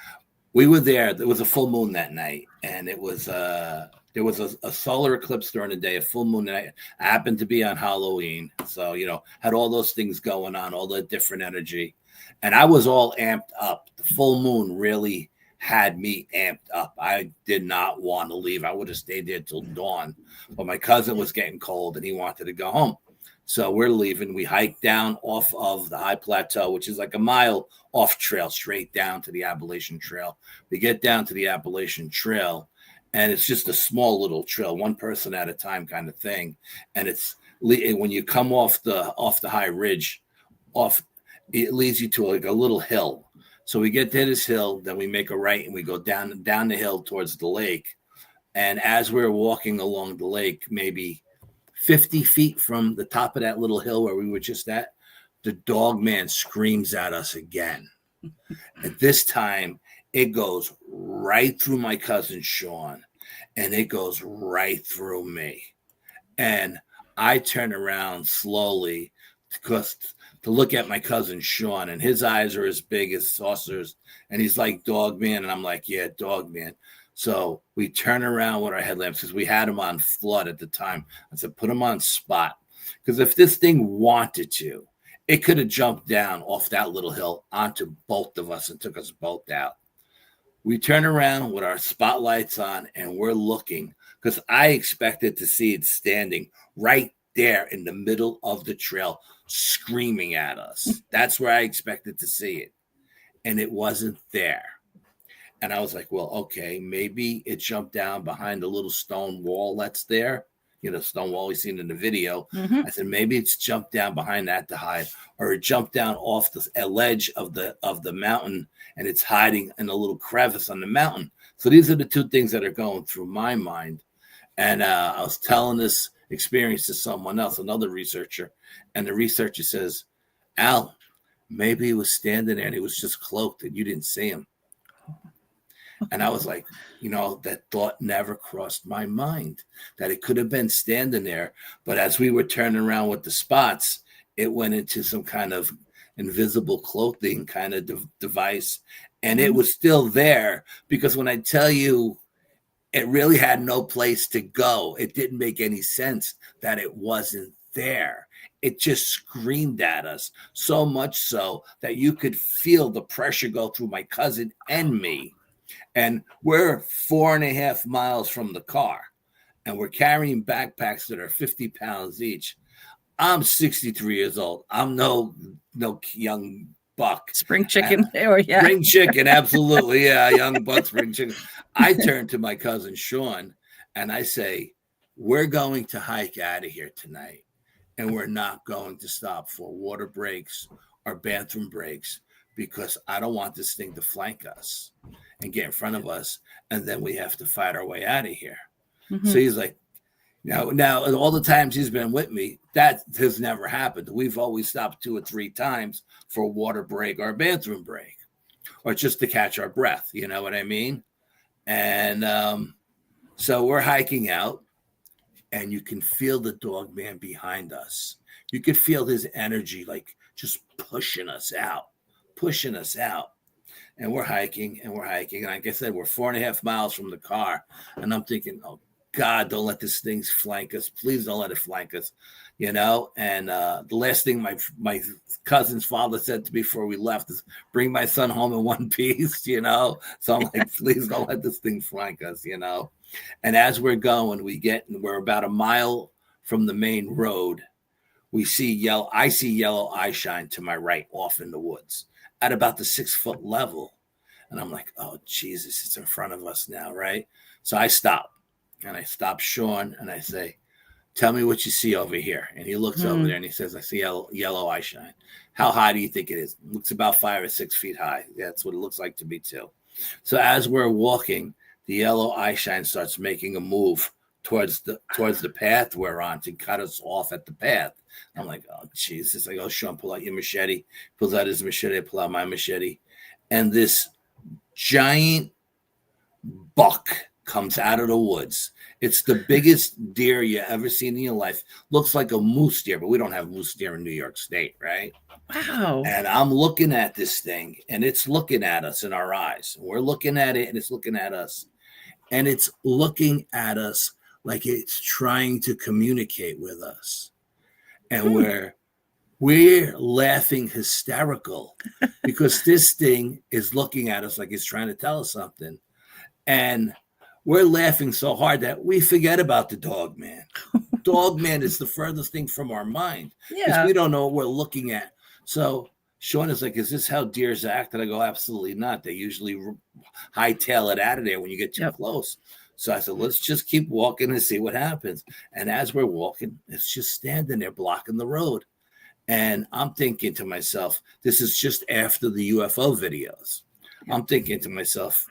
We were there. There was a full moon that night, and it was there was a solar eclipse during the day, a full moon night. I happened to be on Halloween, so had all those things going on, all the different energy, and I was all amped up. The full moon really had me amped up. I did not want to leave. I would have stayed there till dawn, but my cousin was getting cold and he wanted to go home. So we're leaving. We hike down off of the high plateau, which is like a mile off trail, straight down to the Appalachian Trail. We get down to the Appalachian Trail, and it's just a small little trail, one person at a time kind of thing. And it's when you come off the high ridge, it leads you to like a little hill. So we get to this hill, then we make a right, and we go down the hill towards the lake. And as we're walking along the lake, maybe 50 feet from the top of that little hill where we were just at, the Dogman screams at us again. At this time, it goes right through my cousin Sean, and it goes right through me. And I turn around slowly to look at my cousin Sean, and his eyes are as big as saucers, and he's like, Dogman, and I'm like, yeah, Dogman. So we turn around with our headlamps, because we had him on flood at the time. I said, put him on spot, because if this thing wanted to, it could have jumped down off that little hill onto both of us and took us both out. We turn around with our spotlights on, and we're looking, because I expected to see it standing right there in the middle of the trail, screaming at us. That's where I expected to see it. And it wasn't there. And I was like, well, okay, maybe it jumped down behind a little stone wall that's there. Stone wall we've seen in the video.
Mm-hmm.
I said, maybe it's jumped down behind that to hide, or it jumped down off the ledge of the mountain, and it's hiding in a little crevice on the mountain. So these are the two things that are going through my mind. And I was telling this experience to someone else, another researcher, and the researcher says, Al, maybe he was standing there and he was just cloaked and you didn't see him. And I was like, that thought never crossed my mind, that it could have been standing there. But as we were turning around with the spots, it went into some kind of invisible clothing kind of device. And it was still there, because when I tell you, it really had no place to go, it didn't make any sense that it wasn't there. It just screamed at us, so much so that you could feel the pressure go through my cousin and me. And we're 4.5 miles from the car, and we're carrying backpacks that are 50 pounds each. I'm 63 years old. I'm no young buck.
Spring chicken.
Spring chicken, absolutely. Yeah, young buck, spring chicken. I turn to my cousin Sean, and I say, we're going to hike out of here tonight, and we're not going to stop for water breaks or bathroom breaks, because I don't want this thing to flank us and get in front of us, and then we have to fight our way out of here. So he's like, now all the times he's been with me, that has never happened. We've always stopped 2 or 3 times for a water break or a bathroom break, or just to catch our breath. You know what I mean? And so we're hiking out, and you can feel the dog man behind us. You could feel his energy, like just pushing us out. And we're hiking. And like I said, we're 4.5 miles from the car. And I'm thinking, oh, God, don't let this thing flank us. Please don't let it flank us, you know? And the last thing my cousin's father said to me before we left is, bring my son home in one piece, you know? So I'm like, please don't let this thing flank us, you know? And as we're going, we're about a mile from the main road. I see yellow eye shine to my right off in the woods at about the 6-foot level. And I'm like, oh, Jesus, it's in front of us now, right? So I stop. And I stop Sean and I say, tell me what you see over here. And he looks over there and he says, I see yellow eye shine. How high do you think it is? It looks about 5 or 6 feet high. That's what it looks like to me too. So as we're walking, the yellow eye shine starts making a move towards the path we're on to cut us off at the path. I'm like, oh, Jesus. I go, Sean, pull out your machete. Pulls out his machete. I pull out my machete. And this giant buck comes out of the woods. It's the biggest deer you ever seen in your life. Looks like a moose deer, but we don't have moose deer in New York State, right?
Wow.
And I'm looking at this thing, and it's looking at us in our eyes. We're looking at it, and it's looking at us. And it's looking at us like it's trying to communicate with us. And we're laughing hysterical because this thing is looking at us like it's trying to tell us something. And we're laughing so hard that we forget about the dog man. Dog man is the furthest thing from our mind because we don't know what we're looking at. So Sean is like, is this how deers act? And I go, absolutely not. They usually hightail it out of there when you get too close. So I said, let's just keep walking and see what happens. And as we're walking, it's just standing there blocking the road. And I'm thinking to myself, this is just after the UFO videos. I'm thinking to myself,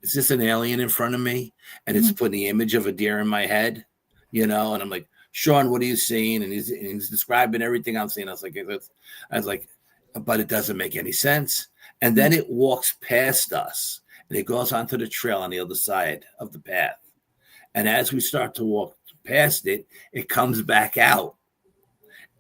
is this an alien in front of me? And it's putting the image of a deer in my head, you know? And I'm like, Sean, what are you seeing? And he's describing everything I'm seeing. I was like, but it doesn't make any sense. And then it walks past us and it goes onto the trail on the other side of the path. And as we start to walk past it, it comes back out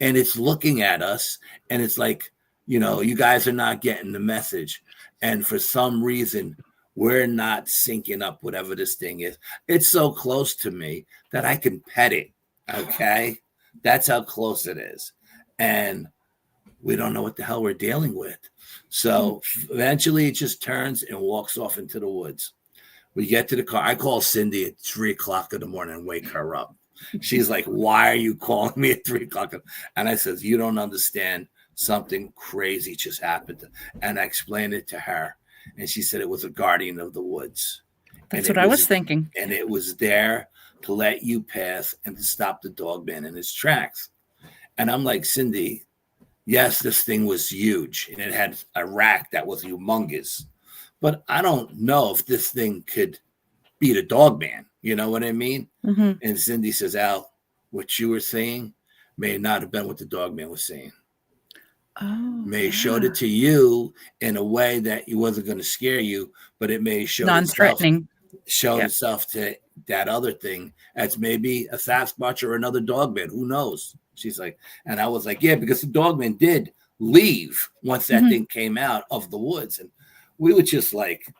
and it's looking at us. And it's like, you know, you guys are not getting the message. And for some reason, we're not syncing up whatever this thing is. It's so close to me that I can pet it. Okay. That's how close it is. And we don't know what the hell we're dealing with. So eventually it just turns and walks off into the woods. We get to the car. I call Cindy at 3:00 in the morning and wake her up. She's like, why are you calling me at 3:00? And I says, you don't understand. Something crazy just happened. And I explained it to her. And she said it was a guardian of the woods.
That's what I was thinking.
And it was there to let you pass and to stop the dog man in his tracks. And I'm like, Cindy, yes, this thing was huge. And it had a rack that was humongous. But I don't know if this thing could beat a dog man. You know what I mean? And Cindy says, Al, what you were saying may not have been what the dog man was saying. May have showed it to you in a way that it wasn't going to scare you, but it may show
non-threatening.
Itself to that other thing as maybe a Sasquatch or another dogman. Who knows? She's like, and I was like, yeah, because the dogman did leave once that thing came out of the woods. And we were just like,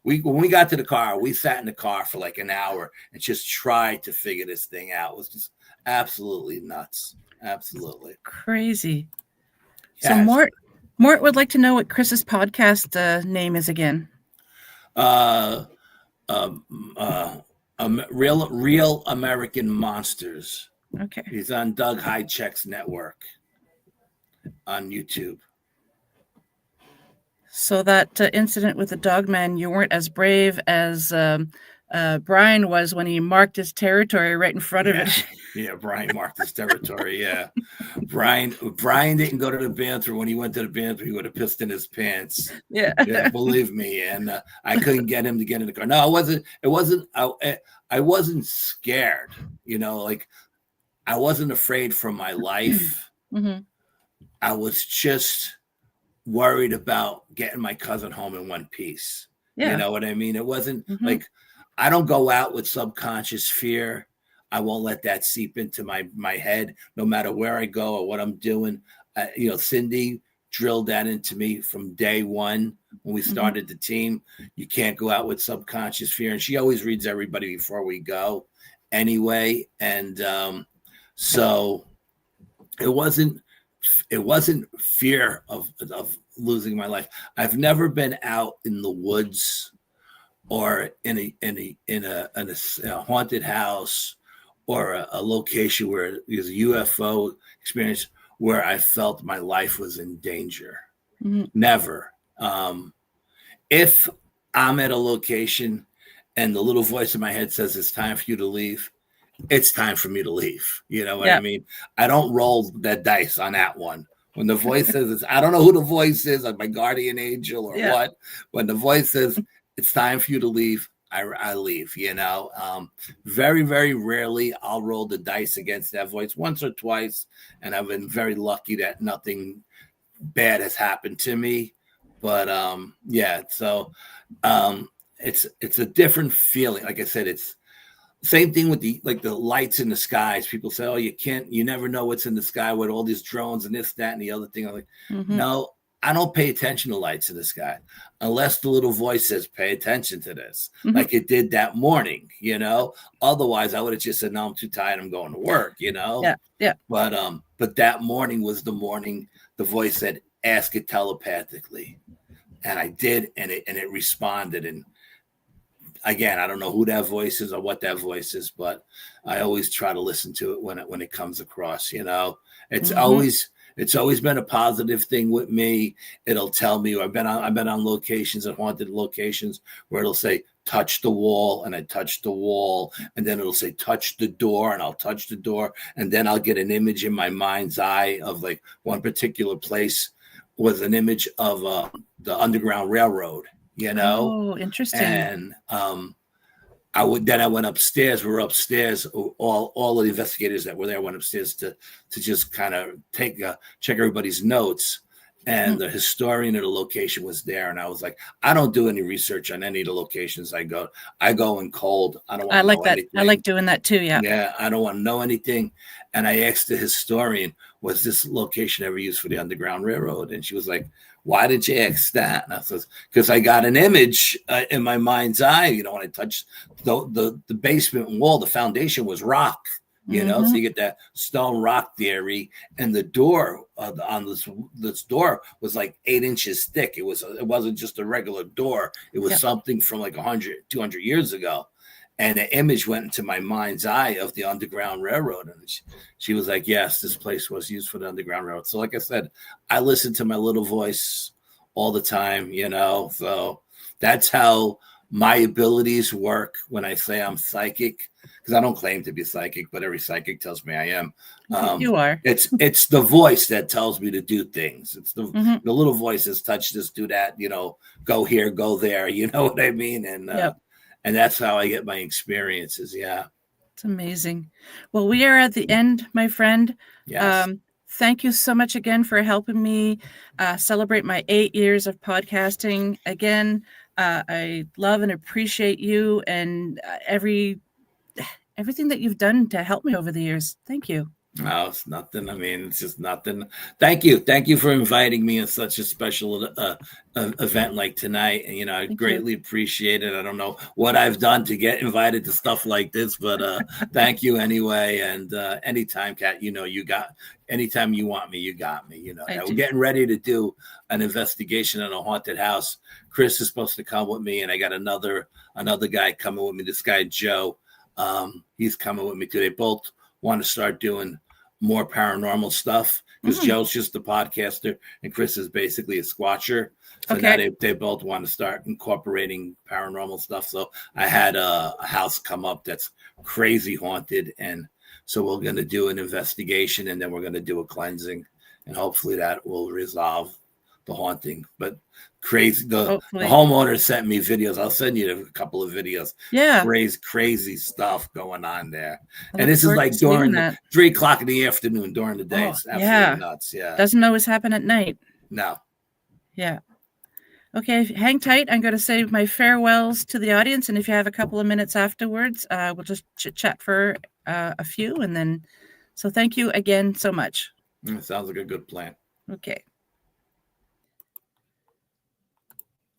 when we got to the car, we sat in the car for like an hour and just tried to figure this thing out. It was just absolutely nuts. Absolutely
crazy. So Mort would like to know what Chris's podcast name is again.
Real American Monsters.
Okay.
He's on Doug Highcheck's network on YouTube. So
that incident with the dogman, you weren't as brave as Brian was when he marked his territory right in front of it.
Yeah, Brian marked his territory. Yeah, Brian didn't go to the bathroom. When he went to the bathroom, he would have pissed in his pants.
Yeah,
believe me. And I couldn't get him to get in the car. No, I wasn't scared. Like I wasn't afraid for my life.
Mm-hmm.
I was just worried about getting my cousin home in one piece. Yeah. You know what I mean? It wasn't like I don't go out with subconscious fear. I won't let that seep into my head, no matter where I go or what I'm doing. Cindy drilled that into me from day one when we started the team. You can't go out with subconscious fear. And she always reads everybody before we go anyway. And so it wasn't fear of losing my life. I've never been out in the woods or in a haunted house or a location where there's a UFO experience where I felt my life was in danger. Never. If I'm at a location and the little voice in my head says it's time for you to leave, it's time for me to leave. You know what I mean? I don't roll that dice on that one. When the voice says I don't know who the voice is, like my guardian angel or what. When the voice says it's time for you to leave, I leave. Very, very rarely I'll roll the dice against that voice, once or twice, and I've been very lucky that nothing bad has happened to me. But so it's a different feeling. Like I said, it's same thing with the lights in the skies. People say, oh, you never know what's in the sky with all these drones and this, that, and the other thing. I'm like, no, I don't pay attention to lights in the sky unless the little voice says, pay attention to this, like it did that morning, Otherwise, I would have just said, no, I'm too tired. I'm going to work, Yeah. But that morning was the morning the voice said, ask it telepathically. And I did, and it responded. And again, I don't know who that voice is or what that voice is, but I always try to listen to it when it comes across. It's always been a positive thing with me. It'll tell me. I've been on locations, at haunted locations, where it'll say touch the wall, and I touch the wall, and then it'll say touch the door, and I'll touch the door, and then I'll get an image in my mind's eye of like one particular place was an image of the Underground Railroad.
Oh, interesting.
And I went upstairs. We were upstairs. All of the investigators that were there went upstairs to just kind of check everybody's notes. And the historian of the location was there. And I was like, I don't do any research on any of the locations I go. I go in cold. I don't want to know anything.
I like doing that too. Yeah.
Yeah. I don't want to know anything. And I asked the historian, was this location ever used for the Underground Railroad? And she was like, why did you ask that? And I said, because I got an image in my mind's eye. When I touched the basement wall, the foundation was rock. So you get that stone rock theory, and the door on this door was like 8 inches thick. It wasn't just a regular door. It was something from like 100, 200 years ago. And the image went into my mind's eye of the Underground Railroad. And she was like, yes, this place was used for the Underground Railroad. So like I said, I listen to my little voice all the time, so that's how my abilities work when I say I'm psychic, because I don't claim to be psychic, but every psychic tells me I am.
You are.
It's the voice that tells me to do things. It's the little voices, touch this, do that, go here, go there. You know what I mean? And that's how I get my experiences. Yeah.
It's amazing. Well, we are at the end, my friend.
Yes.
Thank you so much again for helping me celebrate my 8 years of podcasting. Again, I love and appreciate you and everything that you've done to help me over the years. Thank you.
No, it's nothing. I mean, it's just nothing. Thank you. Thank you for inviting me in such a special event like tonight. And, I greatly appreciate it. I don't know what I've done to get invited to stuff like this, but thank you anyway. And anytime, Kat, anytime you want me, you got me. We're getting ready to do an investigation in a haunted house. Chris is supposed to come with me, and I got another guy coming with me. This guy, Joe, he's coming with me too. They both want to start doing more paranormal stuff, because
Mm.
Joe's just a podcaster and Chris is basically a squatcher. So now they both want to start incorporating paranormal stuff. So I had a house come up that's crazy haunted, and so we're going to do an investigation, and then we're going to do a cleansing, and hopefully that will resolve the haunting. But crazy, the homeowner sent me videos. I'll send you a couple of videos.
Yeah,
crazy stuff going on there. And this is like during 3 o'clock in the afternoon during the day. It's absolutely nuts. Yeah,
doesn't always happen at night.
No.
Yeah. Okay, hang tight. I'm going to say my farewells to the audience, and if you have a couple of minutes afterwards, we'll just chit-chat for a few, and then, so thank you again so much.
Sounds like a good plan.
Okay.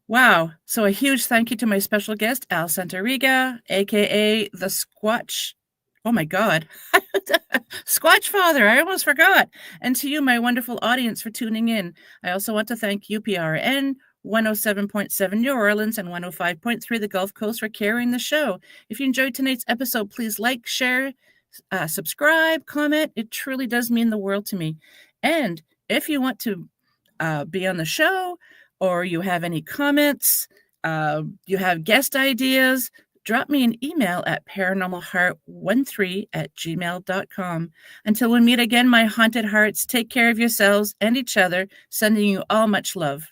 Wow. So a huge thank you to my special guest, Al Santariga, a.k.a. the Squatch. Oh, my God. SquatchFather. I almost forgot. And to you, my wonderful audience, for tuning in. I also want to thank UPRN 107.7 New Orleans and 105.3 the Gulf Coast for carrying the show. If you enjoyed tonight's episode, please like, share, subscribe, comment. It truly does mean the world to me. And if you want to be on the show, or you have any comments, you have guest ideas, drop me an email at paranormalheart13@gmail.com. Until we meet again, my haunted hearts, take care of yourselves and each other, sending you all much love.